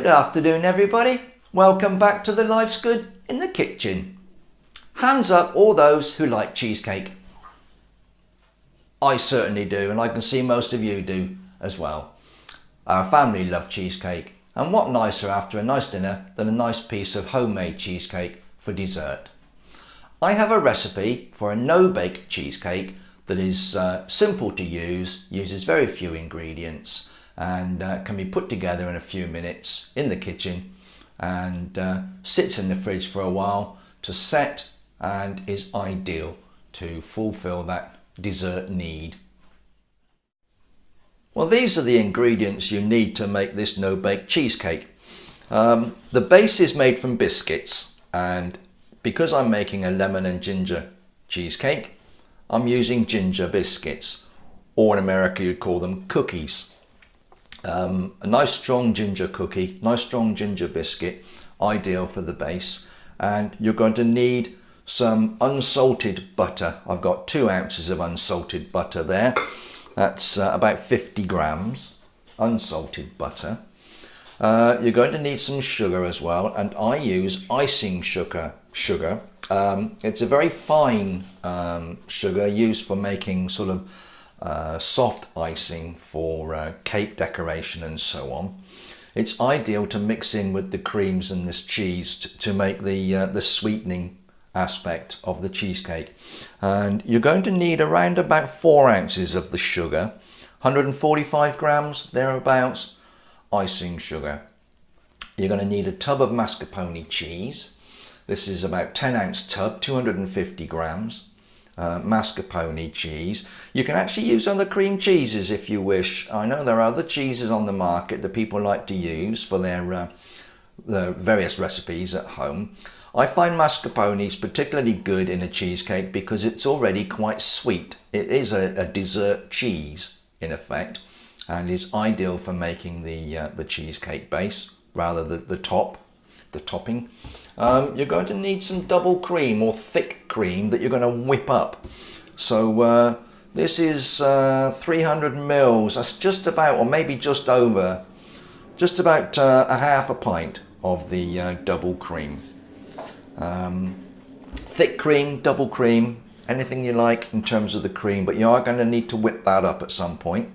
Good afternoon, everybody. Welcome back to the Life's Good in the Kitchen. Hands up all those who like cheesecake. I certainly do, and I can see most of you do as well. Our family love cheesecake, and what nicer after a nice dinner than a nice piece of homemade cheesecake for dessert. I have a recipe for a no-bake cheesecake that is simple to use, uses very few ingredients, and can be put together in a few minutes in the kitchen, and sits in the fridge for a while to set, and is ideal to fulfill that dessert need. Well, these are the ingredients you need to make this no-bake cheesecake. The base is made from biscuits, and because I'm making a lemon and ginger cheesecake, I'm using ginger biscuits, or in America you'd call them cookies. A nice strong ginger cookie, nice strong ginger biscuit, ideal for the base. And you're going to need some unsalted butter. I've got 2 ounces of unsalted butter there. That's about 50 grams unsalted butter. You're going to need some sugar as well, and I use icing sugar. It's a very fine sugar used for making sort of soft icing for cake decoration and so on. It's ideal to mix in with the creams and this cheese to make the sweetening aspect of the cheesecake. And you're going to need around about 4 ounces of the sugar, 145 grams thereabouts icing sugar. You're going to need a tub of mascarpone cheese. This is about 10-ounce tub, 250 grams. Mascarpone cheese. You can actually use other cream cheeses if you wish. I know there are other cheeses on the market that people like to use for their various recipes at home. I find mascarpone is particularly good in a cheesecake because it's already quite sweet. It is a dessert cheese in effect, and is ideal for making the cheesecake base, rather the topping. You're going to need some double cream or thick cream that you're going to whip up. So this is 300 mils. That's just about, or maybe just over, just about a half a pint of the double cream. Thick cream, double cream, anything you like in terms of the cream, but you are going to need to whip that up at some point.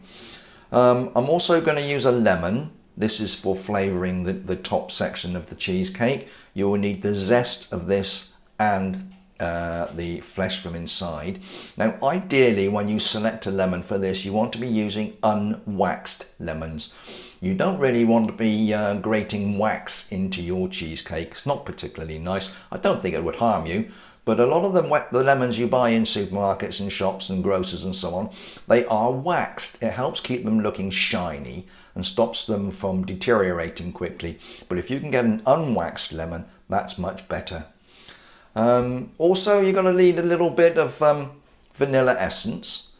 I'm also going to use a lemon. This is for flavouring the top section of the cheesecake. You will need the zest of this and the flesh from inside. Now, ideally, when you select a lemon for this, you want to be using unwaxed lemons. You don't really want to be grating wax into your cheesecake. It's not particularly nice. I don't think it would harm you, but a lot of the lemons you buy in supermarkets and shops and grocers and so on, they are waxed. It helps keep them looking shiny and stops them from deteriorating quickly. But if you can get an unwaxed lemon, that's much better. Also, you're going to need a little bit of vanilla essence.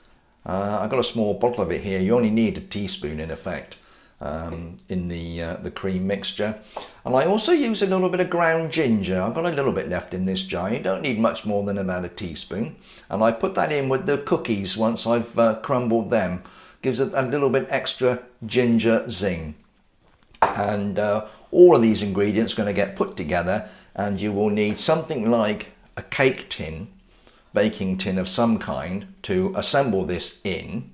I've got a small bottle of it here. You only need a teaspoon in effect in the cream mixture. And I also use a little bit of ground ginger. I've got a little bit left in this jar. You don't need much more than about a teaspoon. And I put that in with the cookies once I've crumbled them. Gives it a little bit extra ginger zing. And all of these ingredients are going to get put together, and you will need something like a cake tin, baking tin of some kind, to assemble this in.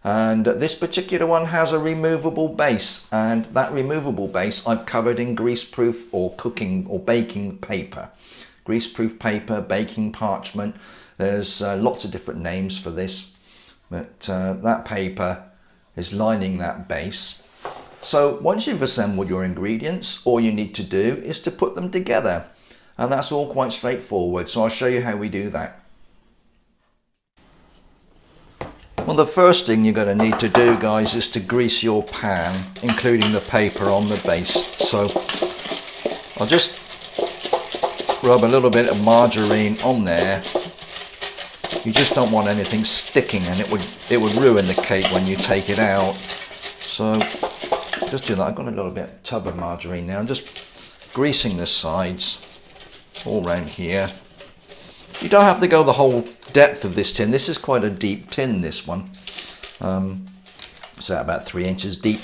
And this particular one has a removable base, and that removable base I've covered in greaseproof or cooking or baking paper. Greaseproof paper, baking parchment, there's lots of different names for this. But that paper is lining that base. So once you've assembled your ingredients, all you need to do is to put them together. And that's all quite straightforward. So I'll show you how we do that. Well, the first thing you're going to need to do, guys, is to grease your pan, including the paper on the base. So I'll just rub a little bit of margarine on there. You just don't want anything sticking, and it would ruin the cake when you take it out. So just do that. I've got a little bit tub of margarine now. I'm just greasing the sides all around here. You don't have to go the whole depth of this tin. This is quite a deep tin, this one. So about 3 inches deep.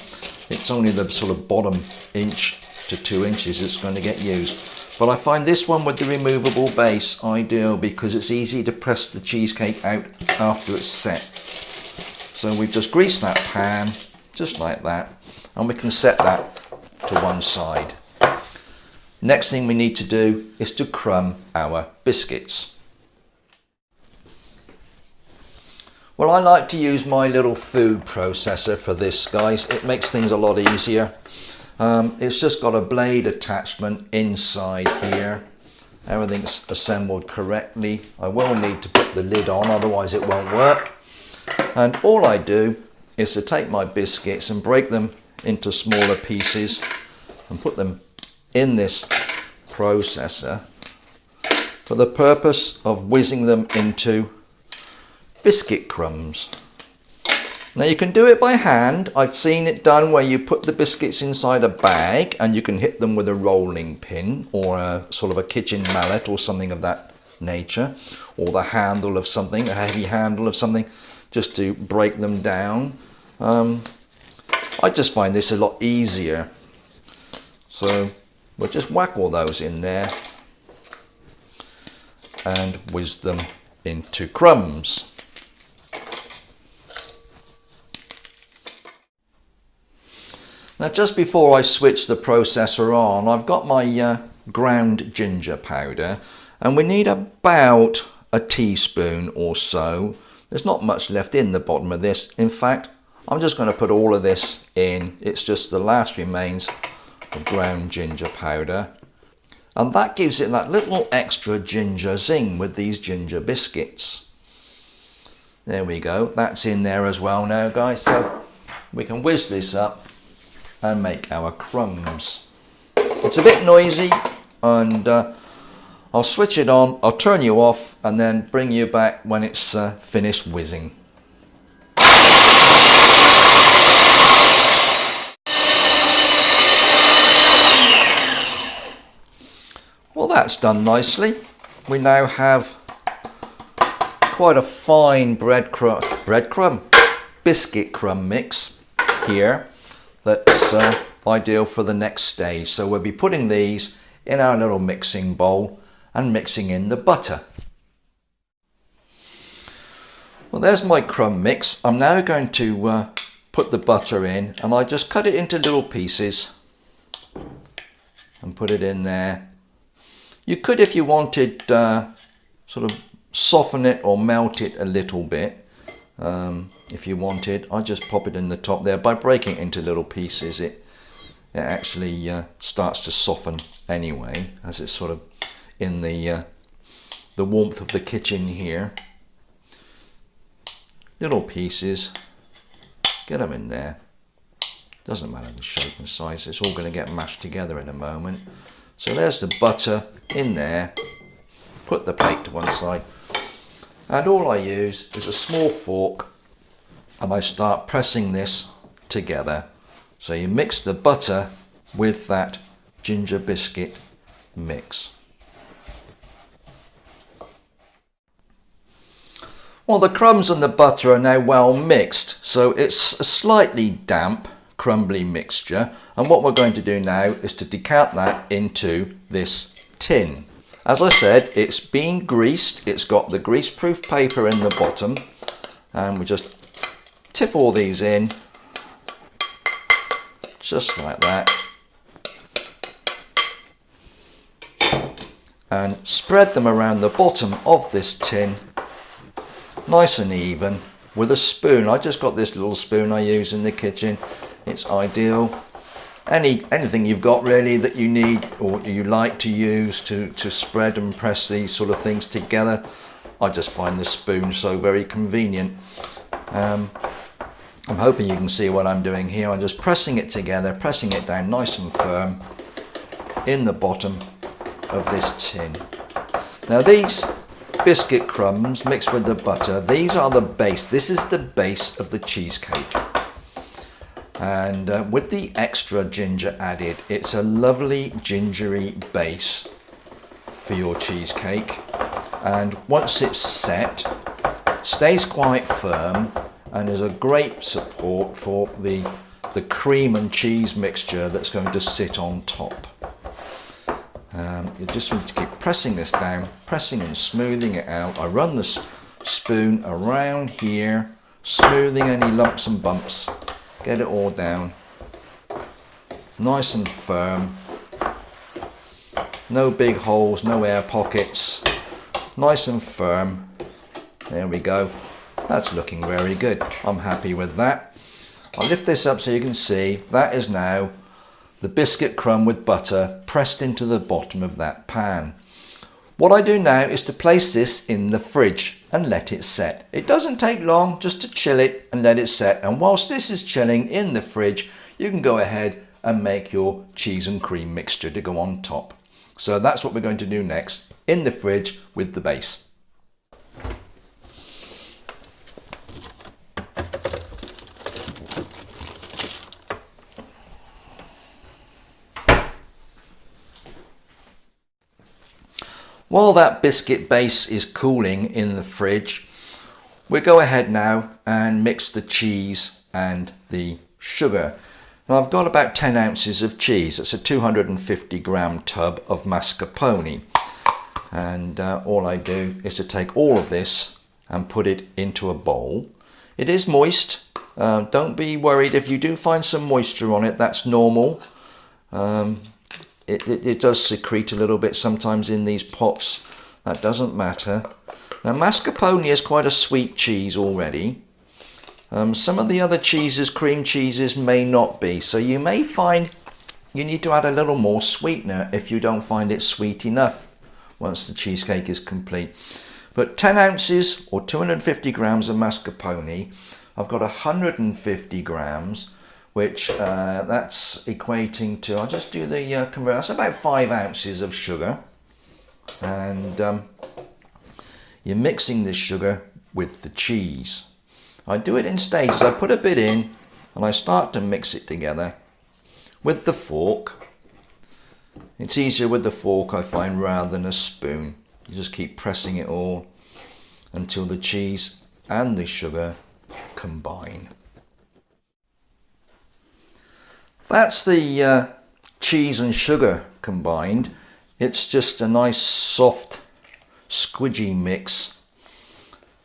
It's only the sort of bottom inch to 2 inches it's going to get used. But I find this one with the removable base ideal because it's easy to press the cheesecake out after it's set. So we've just greased that pan just like that, and we can set that to one side. Next thing we need to do is to crumb our biscuits. Well, I like to use my little food processor for this, guys. It makes things a lot easier. It's just got a blade attachment inside here. Everything's assembled correctly. I will need to put the lid on, otherwise it won't work. And all I do is to take my biscuits and break them into smaller pieces and put them in this processor for the purpose of whizzing them into biscuit crumbs. Now you can do it by hand. I've seen it done where you put the biscuits inside a bag and you can hit them with a rolling pin or a sort of a kitchen mallet or something of that nature, or the handle of something, a heavy handle of something, just to break them down. I just find this a lot easier. So we'll just whack all those in there and whiz them into crumbs. Now just before I switch the processor on, I've got my ground ginger powder, and we need about a teaspoon or so. There's not much left in the bottom of this. In fact, I'm just going to put all of this in. It's just the last remains of ground ginger powder. And that gives it that little extra ginger zing with these ginger biscuits. There we go. That's in there as well now, guys. So we can whiz this up and make our crumbs. It's a bit noisy, and I'll switch it on, I'll turn you off, and then bring you back when it's finished whizzing. Well, that's done nicely. We now have quite a fine biscuit crumb mix here that's ideal for the next stage. So we'll be putting these in our little mixing bowl and mixing in the butter. Well, there's my crumb mix. I'm now going to put the butter in, and I just cut it into little pieces and put it in there. You could, if you wanted, sort of soften it or melt it a little bit. If you wanted, I just pop it in the top there. By breaking it into little pieces, it actually starts to soften anyway, as it's sort of in the warmth of the kitchen here. Little pieces, get them in there. Doesn't matter the shape and size, it's all going to get mashed together in a moment. So there's the butter in there. Put the plate to one side, and all I use is a small fork, and I start pressing this together. So you mix the butter with that ginger biscuit mix. Well, the crumbs and the butter are now well mixed, so it's a slightly damp, crumbly mixture, and what we're going to do now is to decant that into this tin. As I said, it's been greased, it's got the grease-proof paper in the bottom, and we just tip all these in, just like that, and spread them around the bottom of this tin, nice and even, with a spoon. I just got this little spoon I use in the kitchen. It's ideal. Anything you've got really that you need or you like to use to spread and press these sort of things together. I just find this spoon so very convenient. I'm hoping you can see what I'm doing here. I'm just pressing it together, pressing it down nice and firm in the bottom of this tin. Now these biscuit crumbs mixed with the butter, these are the base. This is the base of the cheesecake. And with the extra ginger added, it's a lovely gingery base for your cheesecake. And once it's set, stays quite firm and is a great support for the the cream and cheese mixture that's going to sit on top. You just need to keep pressing this down, pressing and smoothing it out. I run the spoon around here, smoothing any lumps and bumps, get it all down, nice and firm, no big holes, no air pockets, nice and firm. There we go, that's looking very good. I'm happy with that. I'll lift this up so you can see that is now the biscuit crumb with butter pressed into the bottom of that pan. What I do now is to place this in the fridge and let it set. It doesn't take long, just to chill it and let it set. And whilst this is chilling in the fridge, you can go ahead and make your cheese and cream mixture to go on top. So that's what we're going to do next, in the fridge with the base. While that biscuit base is cooling in the fridge, we'll go ahead now and mix the cheese and the sugar. Now I've got about 10 ounces of cheese. It's a 250 gram tub of mascarpone. And all I do is to take all of this and put it into a bowl. It is moist. Don't be worried if you do find some moisture on it, that's normal. It does secrete a little bit sometimes in these pots. That doesn't matter. Now mascarpone is quite a sweet cheese already. Some of the other cheeses, cream cheeses, may not be. So you may find you need to add a little more sweetener if you don't find it sweet enough once the cheesecake is complete. But 10 ounces or 250 grams of mascarpone. I've got 150 grams. Which that's equating to, I'll just do the conversion, that's about 5 ounces of sugar. And you're mixing this sugar with the cheese. I do it in stages. I put a bit in and I start to mix it together with the fork. It's easier with the fork, I find, rather than a spoon. You just keep pressing it all until the cheese and the sugar combine. That's the cheese and sugar combined. It's just a nice soft squidgy mix,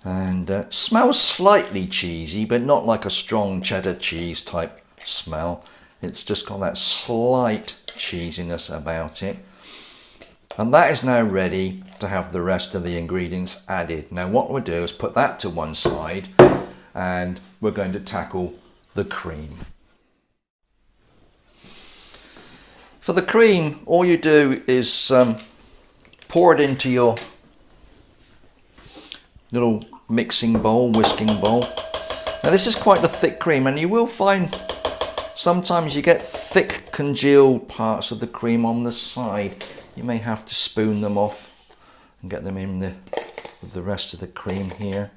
and smells slightly cheesy, but not like a strong cheddar cheese type smell. It's just got that slight cheesiness about it. And that is now ready to have the rest of the ingredients added. Now what we'll do is put that to one side, and we're going to tackle the cream. For the cream, all you do is pour it into your little mixing bowl, whisking bowl. Now this is quite a thick cream, and you will find sometimes you get thick congealed parts of the cream on the side. You may have to spoon them off and get them in with the rest of the cream here.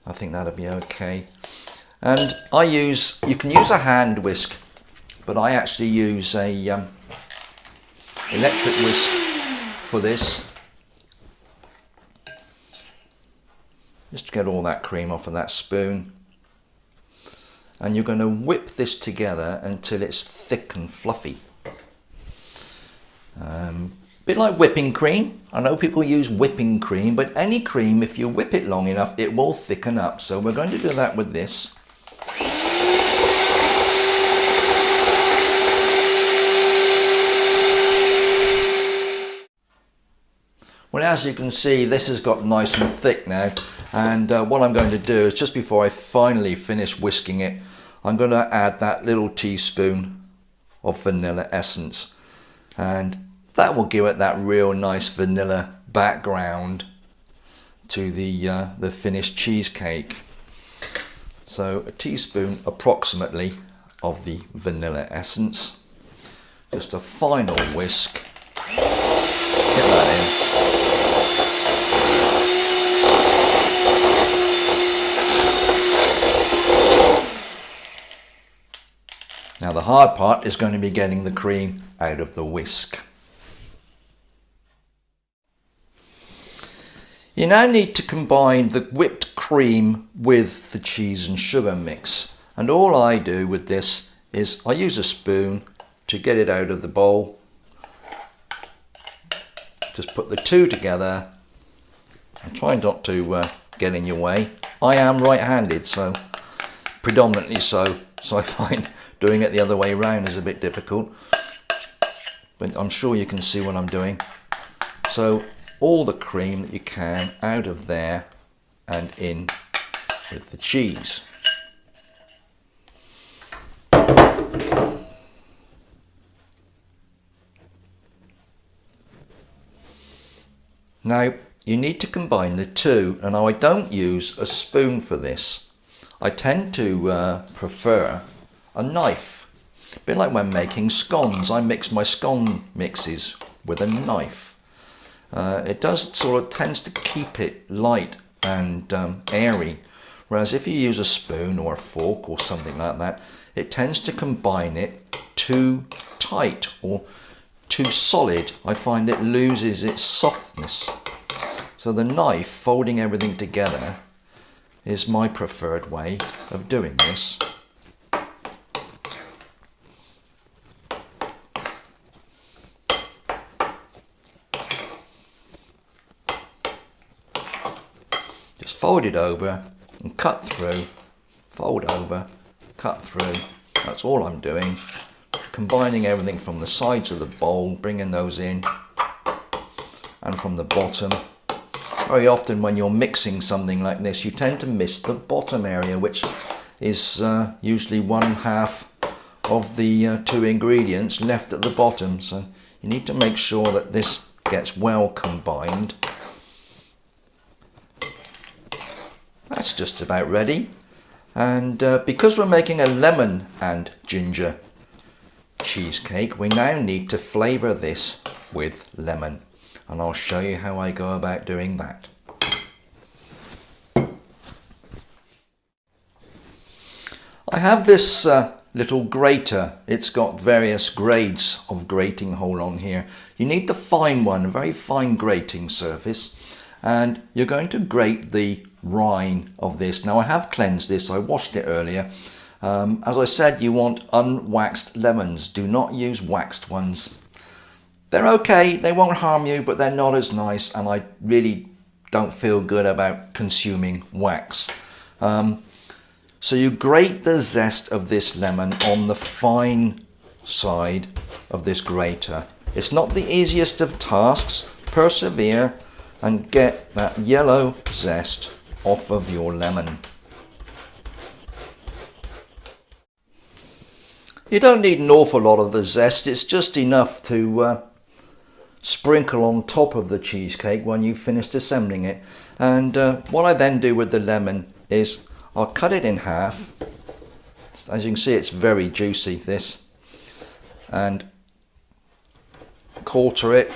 I think that'll be okay. And you can use a hand whisk, but I actually use a electric whisk for this. Just to get all that cream off of that spoon. And you're going to whip this together until it's thick and fluffy. Bit like whipping cream. I know people use whipping cream, but any cream, if you whip it long enough, it will thicken up. So we're going to do that with this. Well, as you can see, this has got nice and thick now, and what I'm going to do is, just before I finally finish whisking it, I'm going to add that little teaspoon of vanilla essence, and that will give it that real nice vanilla background to the finished cheesecake. So a teaspoon approximately of the vanilla essence, just a final whisk, get that in. Now the hard part is going to be getting the cream out of the whisk. You now need to combine the whipped cream with the cheese and sugar mix. And all I do with this is I use a spoon to get it out of the bowl. Just put the two together and try not to get in your way. I am right-handed, so predominantly so I find doing it the other way around is a bit difficult, but I'm sure you can see what I'm doing. So all the cream that you can out of there and in with the cheese. Now you need to combine the two, and I don't use a spoon for this. I tend to prefer a knife. A bit like when making scones, I mix my scone mixes with a knife. It does sort of tends to keep it light and airy, whereas if you use a spoon or a fork or something like that, it tends to combine it too tight or too solid. I find it loses its softness. So the knife, folding everything together, is my preferred way of doing this. Just fold it over and cut through, fold over, cut through. That's all I'm doing. Combining everything from the sides of the bowl, bringing those in, and from the bottom. Very often when you're mixing something like this, you tend to miss the bottom area, which is usually 1/2 of the two ingredients left at the bottom. So you need to make sure that this gets well combined. That's just about ready. And because we're making a lemon and ginger cheesecake, we now need to flavour this with lemon. And I'll show you how I go about doing that. I have this little grater. It's got various grades of grating hole on here. You need the fine one, a very fine grating surface, and you're going to grate the rind of this. Now I have cleansed this, I washed it earlier. As I said, you want unwaxed lemons. Do not use waxed ones. They're okay, they won't harm you, but they're not as nice, and I really don't feel good about consuming wax. So you grate the zest of this lemon on the fine side of this grater. It's not the easiest of tasks. Persevere and get that yellow zest off of your lemon. You don't need an awful lot of the zest, it's just enough to sprinkle on top of the cheesecake when you've finished assembling it. And what I then do with the lemon is I'll cut it in half. As you can see, it's very juicy, this, and quarter it.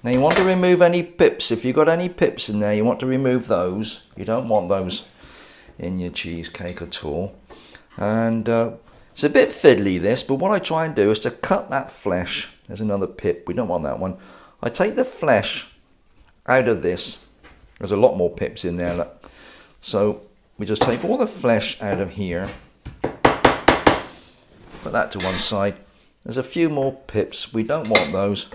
Now you want to remove any pips. If you've got any pips in there, you want to remove those. You don't want those in your cheesecake at all. And it's a bit fiddly, this, but what I try and do is to cut that flesh. There's another pip, we don't want that one. I take the flesh out of this. There's a lot more pips in there, look. So we just take all the flesh out of here, put that to one side. There's a few more pips, we don't want those.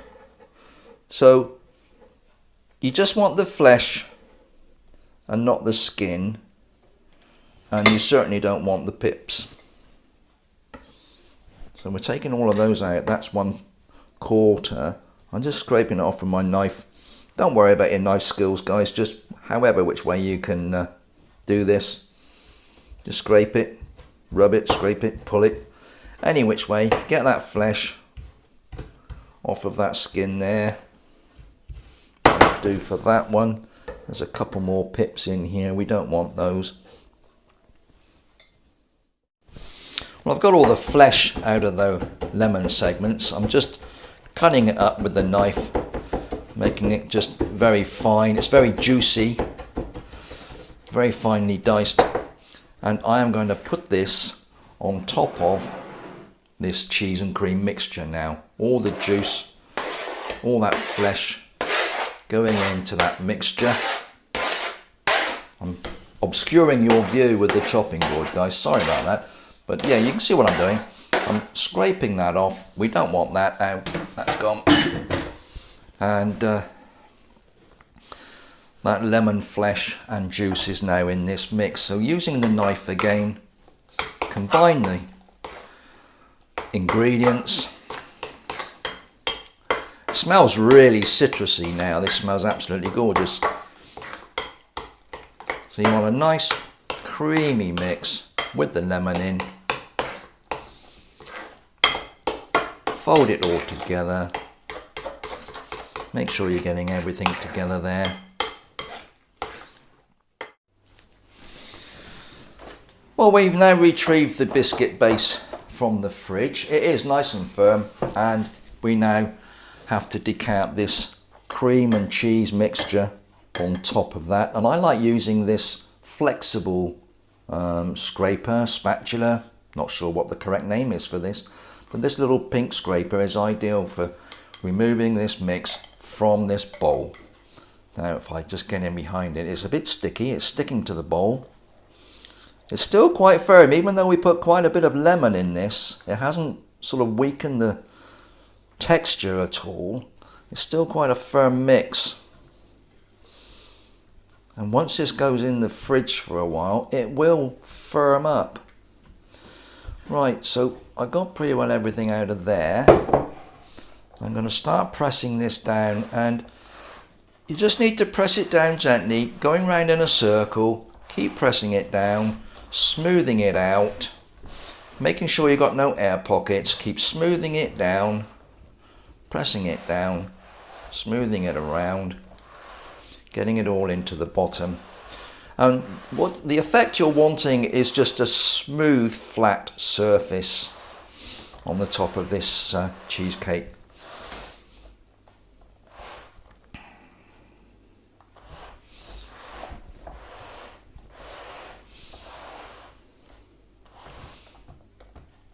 So you just want the flesh and not the skin, and you certainly don't want the pips. So we're taking all of those out. That's 1/4. I'm just scraping it off with my knife. Don't worry about your knife skills, guys, just however which way you can do this. Just scrape it, rub it, scrape it, pull it, any which way. Get that flesh off of that skin there. That'll do for that one. There's a couple more pips in here, we don't want those. Well, I've got all the flesh out of the lemon segments. I'm just cutting it up with the knife, making it just very fine. It's very juicy, very finely diced. And I am going to put this on top of this cheese and cream mixture now. All the juice, all that flesh going into that mixture. I'm obscuring your view with the chopping board, guys. Sorry about that. But yeah, you can see what I'm doing. I'm scraping that off. We don't want that out. That's gone. And that lemon flesh and juice is now in this mix. So using the knife again, combine the ingredients. It smells really citrusy now. This smells absolutely gorgeous. So you want a nice creamy mix with the lemon in. Fold it all together. Make sure you're getting everything together there. Well, we've now retrieved the biscuit base from the fridge. It is nice and firm, and we now have to decant this cream and cheese mixture on top of that. And I like using this flexible spatula. Not sure what the correct name is for this, but this little pink scraper is ideal for removing this mix from this bowl. Now if I just get in behind it, it's a bit sticky, it's sticking to the bowl. It's still quite firm, even though we put quite a bit of lemon in this. It hasn't sort of weakened the texture at all. It's still quite a firm mix. And once this goes in the fridge for a while, it will firm up. Right, so I got pretty well everything out of there. I'm going to start pressing this down, and you just need to press it down gently, going round in a circle. Keep pressing it down, smoothing it out, making sure you've got no air pockets. Keep smoothing it down, pressing it down, smoothing it around, getting it all into the bottom. And what the effect you're wanting is just a smooth, flat surface on the top of this cheesecake.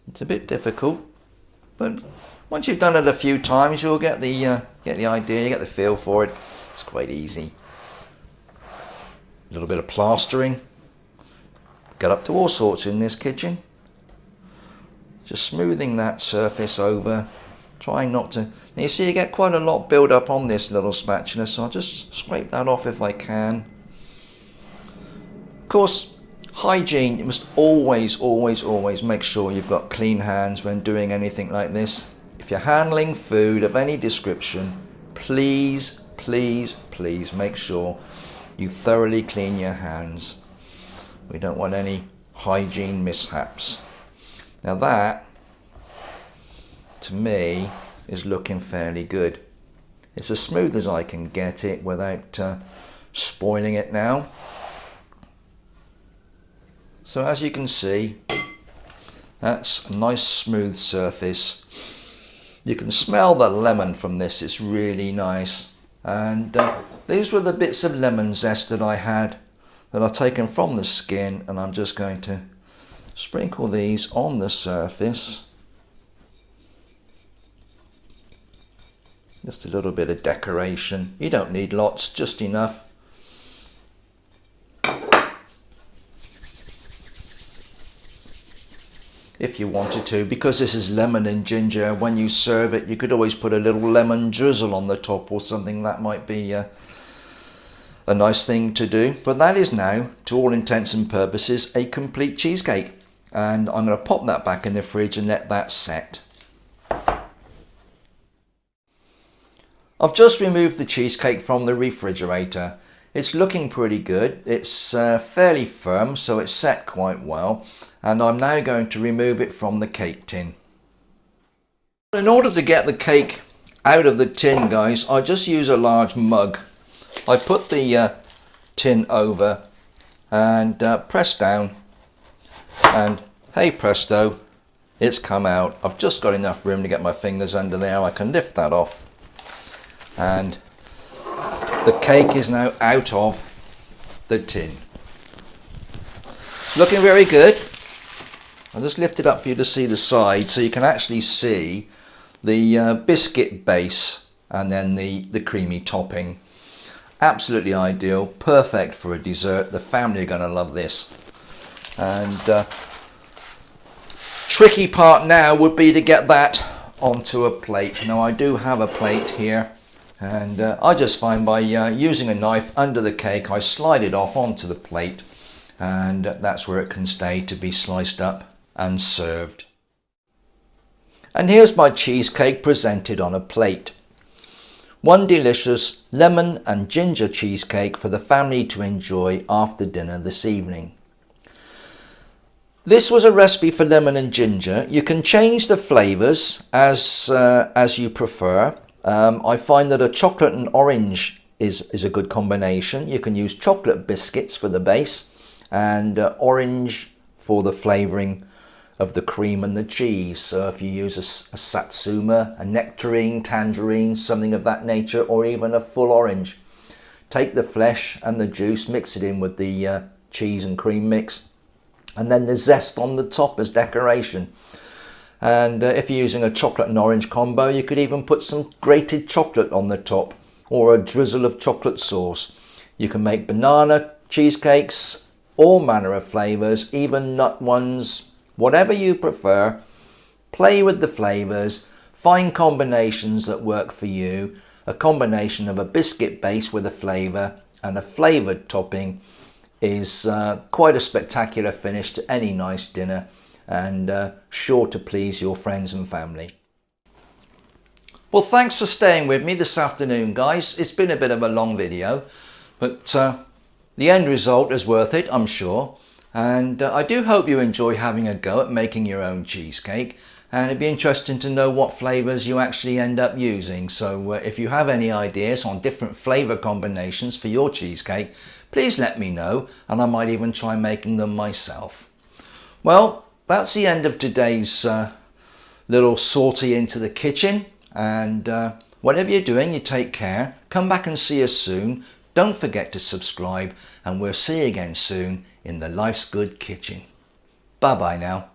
It's a bit difficult, but once you've done it a few times, you'll get the idea, you get the feel for it. It's quite easy. A little bit of plastering. Get up to all sorts in this kitchen. Just smoothing that surface over, trying not to. Now you see you get quite a lot build up on this little spatula, so I'll just scrape that off if I can. Of course, hygiene, you must always make sure you've got clean hands when doing anything like this. If you're handling food of any description, please make sure you thoroughly clean your hands. We don't want any hygiene mishaps. Now that, to me, is looking fairly good. It's as smooth as I can get it without spoiling it now. So as you can see, that's a nice smooth surface. You can smell the lemon from this, it's really nice. And these were the bits of lemon zest that I had that I've taken from the skin, and I'm just going to sprinkle these on the surface. Just a little bit of decoration. You don't need lots, just enough. If you wanted to, because this is lemon and ginger, when you serve it you could always put a little lemon drizzle on the top or something. That might be a nice thing to do. But that is now, to all intents and purposes, a complete cheesecake, and I'm going to pop that back in the fridge and let that set. I've just removed the cheesecake from the refrigerator. It's looking pretty good. It's fairly firm, so it's set quite well. And I'm now going to remove it from the cake tin. In order to get the cake out of the tin, guys, I just use a large mug. I put the tin over and press down, and hey presto, it's come out. I've just got enough room to get my fingers under there. I can lift that off, and the cake is now out of the tin. It's looking very good. I'll just lift it up for you to see the side, so you can actually see the biscuit base and then the creamy topping. Absolutely ideal, perfect for a dessert. The family are going to love this. And tricky part now would be to get that onto a plate. Now I do have a plate here, and I just find by using a knife under the cake, I slide it off onto the plate, and that's where it can stay to be sliced up and served. And here's my cheesecake presented on a plate. One delicious lemon and ginger cheesecake for the family to enjoy after dinner this evening. This was a recipe for lemon and ginger. You can change the flavours as you prefer. I find that a chocolate and orange is a good combination. You can use chocolate biscuits for the base and orange for the flavouring of the cream and the cheese. So if you use a satsuma, a nectarine, tangerine, something of that nature, or even a full orange, take the flesh and the juice, mix it in with the cheese and cream mix, and then the zest on the top as decoration. And if you're using a chocolate and orange combo, you could even put some grated chocolate on the top or a drizzle of chocolate sauce. You can make banana cheesecakes, all manner of flavours, even nut ones, whatever you prefer. Play with the flavours, find combinations that work for you. A combination of a biscuit base with a flavour and a flavoured topping is quite a spectacular finish to any nice dinner, and sure to please your friends and family. Well, thanks for staying with me this afternoon, guys. It's been a bit of a long video, but the end result is worth it, I'm sure. And I do hope you enjoy having a go at making your own cheesecake, and it'd be interesting to know what flavours you actually end up using. So if you have any ideas on different flavour combinations for your cheesecake, please let me know, and I might even try making them myself. Well, that's the end of today's little sortie into the kitchen, and whatever you're doing, you take care. Come back and see us soon. Don't forget to subscribe, and we'll see you again soon in the Life's Good kitchen. Bye bye now.